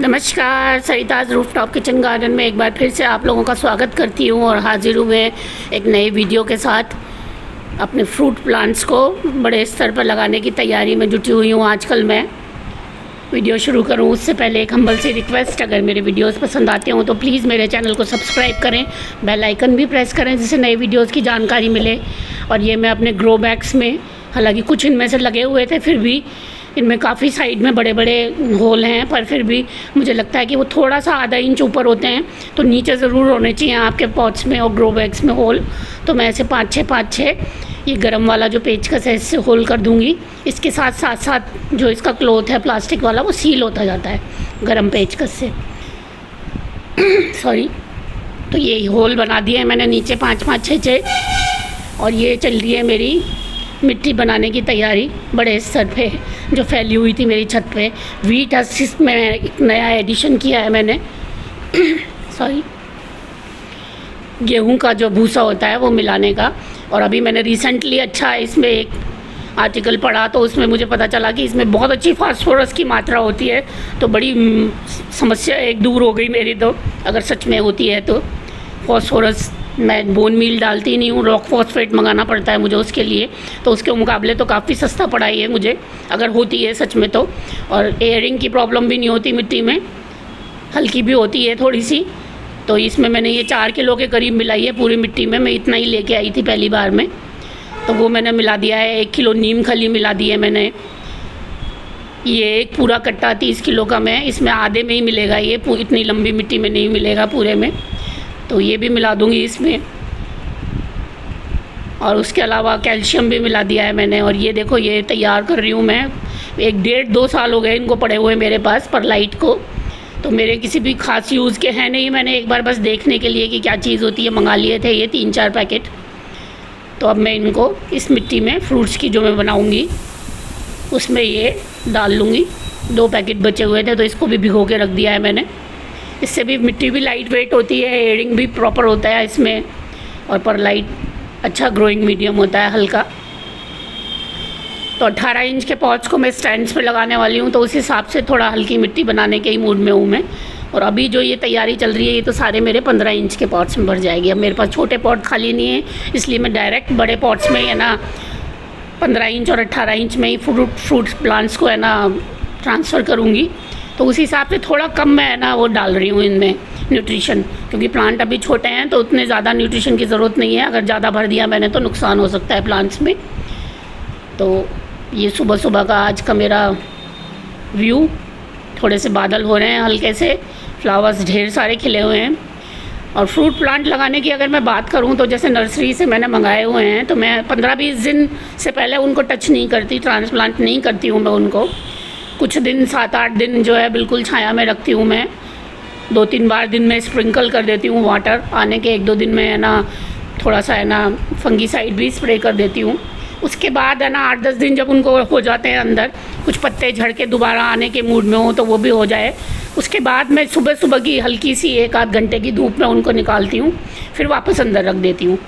नमस्कार, Sarita's rooftop kitchen garden में एक बार फिर से आप लोगों का स्वागत करती हूँ और हाजिर हूँ मैं एक नए वीडियो के साथ। अपने फ्रूट प्लांट्स को बड़े स्तर पर लगाने की तैयारी में जुटी हुई हूँ। आजकल मैं वीडियो शुरू करूँ उससे पहले एक हम्बल सी रिक्वेस्ट, अगर मेरे वीडियोस पसंद आते हों तो प्लीज़ मेरे चैनल को सब्सक्राइब करें, बेल आइकन भी प्रेस करें जिससे नए वीडियोस की जानकारी मिले। और ये मैं अपने ग्रो बैग्स में, हालांकि कुछ इनमें से लगे हुए थे, फिर भी इनमें काफ़ी साइड में बड़े बड़े होल हैं, पर फिर भी मुझे लगता है कि वो थोड़ा सा आधा इंच ऊपर होते हैं, तो नीचे ज़रूर होने चाहिए आपके पॉट्स में और ग्रो बैग्स में होल। तो मैं ऐसे 5-6 ये गरम वाला जो पेचकस है इससे होल कर दूंगी। इसके साथ साथ जो इसका क्लॉथ है प्लास्टिक वाला वो सील होता जाता है गरम पेचकस से सॉरी। तो ये होल बना दिए हैं मैंने नीचे 5-5-6 और ये चल रही है मेरी मिट्टी बनाने की तैयारी बड़े स्तर पे जो फैली हुई थी मेरी छत पे। वीट असिस्ट में एक नया एडिशन किया है मैंने सॉरी, गेहूं का जो भूसा होता है वो मिलाने का। और अभी मैंने रिसेंटली इसमें एक आर्टिकल पढ़ा तो उसमें मुझे पता चला कि इसमें बहुत अच्छी फास्फोरस की मात्रा होती है। तो बड़ी समस्या एक दूर हो गई मेरी, तो अगर सच में होती है तो। फास्फोरस मैं बोन मील डालती नहीं हूँ, रॉक फॉस्फेट मंगाना पड़ता है मुझे उसके लिए, तो उसके मुकाबले तो काफ़ी सस्ता पड़ा है मुझे, अगर होती है सच में तो। और एयरिंग की प्रॉब्लम भी नहीं होती मिट्टी में, हल्की भी होती है थोड़ी सी। तो इसमें मैंने ये 4 किलो के करीब मिलाई है पूरी मिट्टी में। मैं इतना ही लेके आई थी पहली बार में, तो वो मैंने मिला दिया है। 1 किलो नीम खली मिला दी है मैंने। ये एक पूरा कट्टा 30 किलो का मैं इसमें आधे में ही मिलेगा, ये इतनी लंबी मिट्टी में नहीं मिलेगा पूरे में, तो ये भी मिला दूंगी इसमें। और उसके अलावा कैल्शियम भी मिला दिया है मैंने। और ये देखो, ये तैयार कर रही हूँ मैं, 1-1.5-2 साल हो गए इनको पड़े हुए मेरे पास परलाइट को। तो मेरे किसी भी खास यूज़ के हैं नहीं, मैंने एक बार बस देखने के लिए कि क्या चीज़ होती है मंगा लिए थे ये 3-4 पैकेट। तो अब मैं इनको इस मिट्टी में फ्रूट्स की जो मैं बनाऊँगी उसमें ये डाल लूँगी। 2 पैकेट बचे हुए थे तो इसको भी भिगो के रख दिया है मैंने। इससे भी मिट्टी भी लाइट वेट होती है, एयरिंग भी प्रॉपर होता है इसमें, और परलाइट अच्छा ग्रोइंग मीडियम होता है, हल्का। तो 18 इंच के पॉट्स को मैं स्टैंड्स पे लगाने वाली हूँ, तो उस हिसाब से थोड़ा हल्की मिट्टी बनाने के ही मूड में हूँ मैं। और अभी जो ये तैयारी चल रही है ये तो सारे मेरे 15 इंच के पॉट्स में भर जाएगी। अब मेरे पास छोटे पॉट खाली नहीं है, इसलिए मैं डायरेक्ट बड़े पॉट्स में है ना 15 इंच और 18 इंच में ही फ्रूट प्लांट्स को है ना ट्रांसफ़र करूँगी। तो उस हिसाब से थोड़ा कम मैं है ना वो डाल रही हूँ इनमें न्यूट्रिशन, क्योंकि प्लांट अभी छोटे हैं तो उतने ज़्यादा न्यूट्रिशन की ज़रूरत नहीं है। अगर ज़्यादा भर दिया मैंने तो नुकसान हो सकता है प्लांट्स में। तो ये सुबह सुबह का आज का मेरा व्यू, थोड़े से बादल हो रहे हैं हल्के से, फ्लावर्स ढेर सारे खिले हुए हैं। और फ्रूट प्लांट लगाने की अगर मैं बात करूं तो जैसे नर्सरी से मैंने मंगाए हुए हैं, तो मैं 15-20 दिन से पहले उनको टच नहीं करती, ट्रांसप्लांट नहीं करती हूँ मैं उनको। कुछ दिन 7-8 दिन जो है बिल्कुल छाया में रखती हूँ मैं। 2-3 बार दिन में स्प्रिंकल कर देती हूँ वाटर, आने के 1-2 दिन में है ना थोड़ा सा है ना फंगीसाइड भी स्प्रे कर देती हूँ। उसके बाद है ना 8-10 दिन जब उनको हो जाते हैं अंदर, कुछ पत्ते झड़ के दोबारा आने के मूड में हो तो वो भी हो जाए, उसके बाद मैं सुबह सुबह की हल्की सी 1-8 घंटे की धूप में उनको निकालती हूँ, फिर वापस अंदर रख देती हूँ।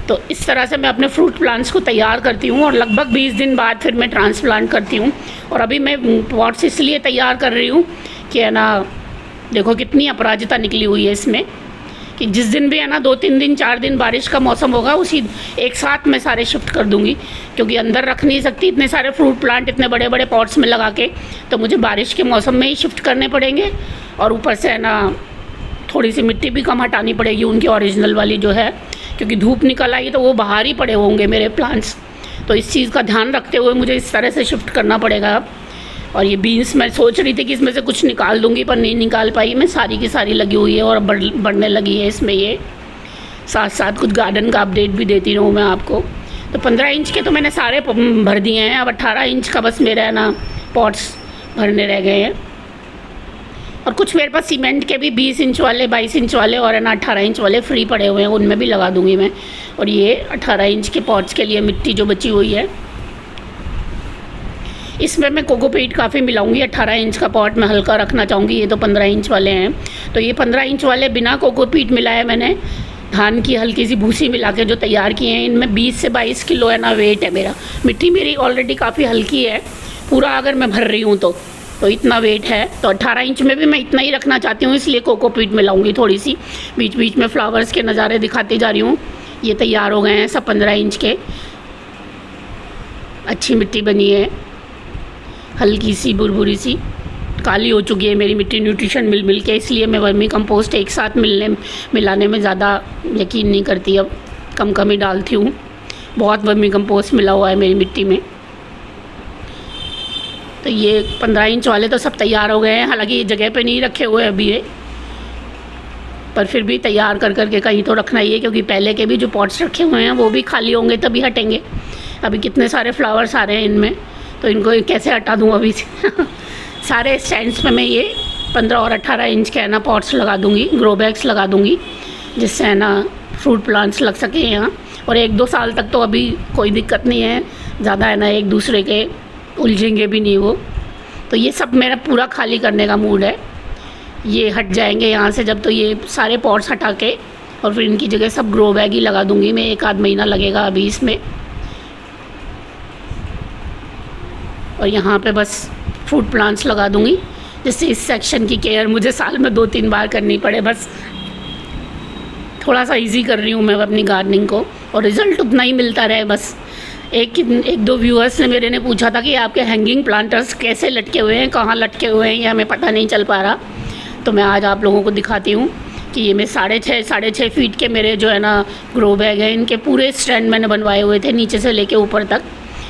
तो इस तरह से मैं अपने फ्रूट प्लांट्स को तैयार करती हूँ और लगभग 20 दिन बाद फिर मैं ट्रांसप्लांट करती हूँ। और अभी मैं पॉट्स इसलिए तैयार कर रही हूँ कि है ना देखो कितनी अपराजिता निकली हुई है इसमें, कि जिस दिन भी है ना 2-3 दिन 4 दिन बारिश का मौसम होगा उसी एक साथ मैं सारे शिफ्ट कर दूँगी, क्योंकि अंदर रख नहीं सकती इतने सारे फ्रूट प्लांट इतने बड़े बड़े पॉट्स में लगा के, तो मुझे बारिश के मौसम में ही शिफ्ट करने पड़ेंगे। और ऊपर से है ना थोड़ी सी मिट्टी भी कम हटानी पड़ेगी उनकी ओरिजिनल वाली जो है, क्योंकि धूप निकल आई तो वो बाहर ही पड़े होंगे मेरे प्लांट्स। तो इस चीज़ का ध्यान रखते हुए मुझे इस तरह से शिफ्ट करना पड़ेगा अब। और ये बीन्स मैं सोच रही थी कि इसमें से कुछ निकाल दूंगी, पर नहीं निकाल पाई मैं, सारी की सारी लगी हुई है और बढ़ने लगी है इसमें। ये साथ साथ कुछ गार्डन का अपडेट भी देती रहूँ मैं आपको। तो 15 इंच के तो मैंने सारे भर दिए हैं, अब 18 इंच का बस मेरा है ना पॉट्स भरने रह गए हैं। और कुछ मेरे पास सीमेंट के भी 20 इंच वाले, 22 इंच वाले और है ना 18 इंच वाले फ्री पड़े हुए हैं, उनमें भी लगा दूंगी मैं। और ये 18 इंच के पॉट्स के लिए मिट्टी जो बची हुई है इसमें मैं कोकोपीट काफ़ी मिलाऊंगी। 18 इंच का पॉट मैं हल्का रखना चाहूँगी, ये तो 15 इंच वाले हैं। तो ये 15 इंच वाले बिना कोकोपीट मिलाए मैंने धान की हल्की सी भूसी मिला के जो तैयार किए हैं, इनमें 20 से 22 किलो है ना वेट है मेरा। मिट्टी मेरी ऑलरेडी काफ़ी हल्की है, पूरा अगर मैं भर रही हूँ तो तो इतना वेट है। तो 18 इंच में भी मैं इतना ही रखना चाहती हूँ, इसलिए कोकोपीट मिलाऊंगी थोड़ी सी। बीच बीच में फ्लावर्स के नज़ारे दिखाती जा रही हूँ। ये तैयार हो गए हैं सब 15 इंच के। अच्छी मिट्टी बनी है, हल्की सी बुरबुरी सी काली हो चुकी है मेरी मिट्टी न्यूट्रिशन मिल के, इसलिए मैं वर्मी कंपोस्ट एक साथ मिलाने में ज़्यादा यकीन नहीं करती। अब कम ही डालती हूँ। बहुत वर्मी कंपोस्ट मिला हुआ है मेरी मिट्टी में। तो ये 15 इंच वाले तो सब तैयार हो गए हैं। हालांकि ये जगह पे नहीं रखे हुए अभी ये, पर फिर भी तैयार कर के कहीं तो रखना ही है, क्योंकि पहले के भी जो पॉट्स रखे हुए हैं वो भी खाली होंगे तभी हटेंगे। अभी कितने सारे फ्लावर्स आ रहे हैं इनमें, तो इनको कैसे हटा दूँ अभी से सारे स्टैंड्स पे मैं ये 15 और 18 इंच के है ना पॉट्स लगा दूँगी, ग्रो बैग्स लगा दूँगी, जिससे है ना फ्रूट प्लांट्स लग सकें यहाँ। और 1-2 साल तक तो अभी कोई दिक्कत नहीं है ज़्यादा, है ना एक दूसरे के उलझेंगे भी नहीं वो। तो ये सब मेरा पूरा खाली करने का मूड है। ये हट जाएंगे यहाँ से जब, तो ये सारे पॉट्स हटा के और फिर इनकी जगह सब ग्रो बैग ही लगा दूँगी मैं। 1-आध महीना लगेगा अभी इसमें। और यहाँ पे बस फ्रूट प्लांट्स लगा दूँगी, जिससे इस सेक्शन की केयर मुझे साल में 2-3 बार करनी पड़े। बस थोड़ा सा इजी कर रही हूँ मैं अपनी गार्डनिंग को, और रिज़ल्ट उतना ही मिलता रहे बस। एक दो व्यूअर्स ने मेरे ने पूछा था कि आपके हैंगिंग प्लांटर्स कैसे लटके हुए हैं, कहाँ लटके हुए हैं, ये हमें पता नहीं चल पा रहा। तो मैं आज आप लोगों को दिखाती हूँ कि ये मैं 6.5 फीट के मेरे जो है ना ग्रो बैग है, इनके पूरे स्टैंड मैंने बनवाए हुए थे नीचे से लेके ऊपर तक।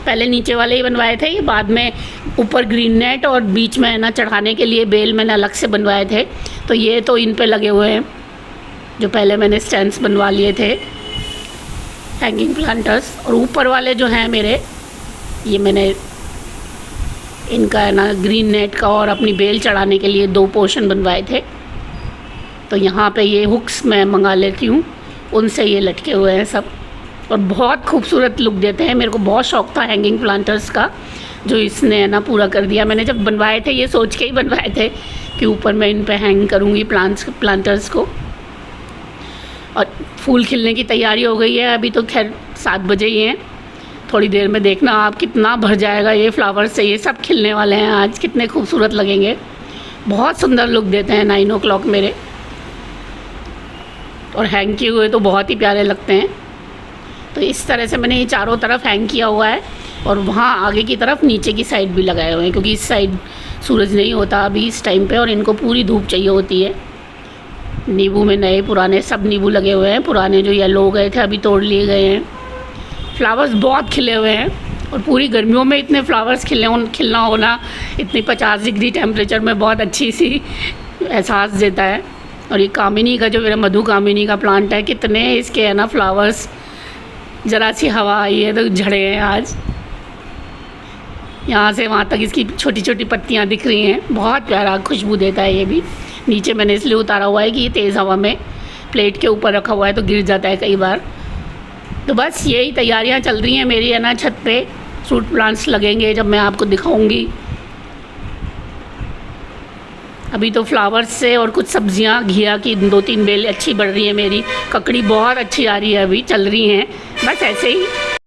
पहले नीचे वाले ही बनवाए थे, बाद में ऊपर ग्रीन नेट और बीच में है ना चढ़ाने के लिए बेल मैंने अलग से बनवाए थे। तो ये तो इन पे लगे हुए हैं जो पहले मैंने स्टैंड्स बनवा लिए थे हैंगिंग प्लांटर्स। और ऊपर वाले जो हैं मेरे, ये मैंने इनका है ना ग्रीन नेट का और अपनी बेल चढ़ाने के लिए 2 पोर्शन बनवाए थे। तो यहाँ पे ये हुक्स मैं मंगा लेती हूँ, उनसे ये लटके हुए हैं सब, और बहुत खूबसूरत लुक देते हैं। मेरे को बहुत शौक़ था हैंगिंग प्लांटर्स का, जो इसने है ना पूरा कर दिया। मैंने जब बनवाए थे ये सोच के ही बनवाए थे कि ऊपर मैं इन पे हैंग करूँगी प्लांटर्स को। और फूल खिलने की तैयारी हो गई है। अभी तो खैर 7 बजे ही हैं, थोड़ी देर में देखना आप कितना भर जाएगा ये फ्लावर्स से। ये सब खिलने वाले हैं आज, कितने खूबसूरत लगेंगे। बहुत सुंदर लुक देते हैं 9 o'clock मेरे, और हैंग किए हुए तो बहुत ही प्यारे लगते हैं। तो इस तरह से मैंने ये चारों तरफ हैंग किया हुआ है, और वहाँ आगे की तरफ नीचे की साइड भी लगाए हुए हैं, क्योंकि इस साइड सूरज नहीं होता अभी इस टाइम पे, और इनको पूरी धूप चाहिए होती है। नींबू में नए पुराने सब नींबू लगे हुए हैं, पुराने जो येलो हो गए थे अभी तोड़ लिए गए हैं। फ्लावर्स बहुत खिले हुए हैं, और पूरी गर्मियों में इतने फ्लावर्स खिलना होना इतनी 50 डिग्री टेम्परेचर में बहुत अच्छी सी एहसास देता है। और ये कामिनी का जो मेरा मधु कामिनी का प्लांट है, कितने इसके है ना फ्लावर्स, ज़रा सी हवा आई है तो झड़े हैं आज। यहाँ से वहाँ तक इसकी छोटी छोटी पत्तियाँ दिख रही हैं, बहुत प्यारा खुशबू देता है ये भी। नीचे मैंने इसलिए उतारा हुआ है कि ये तेज़ हवा में प्लेट के ऊपर रखा हुआ है तो गिर जाता है कई बार। तो बस यही तैयारियाँ चल रही हैं मेरी, है ना। छत पे फ्रूट प्लांट्स लगेंगे जब मैं आपको दिखाऊंगी। अभी तो फ्लावर्स से और कुछ सब्जियां, घिया की 2-3 बेल अच्छी बढ़ रही है मेरी। ककड़ी बहुत अच्छी आ रही है, अभी चल रही हैं, बस ऐसे ही।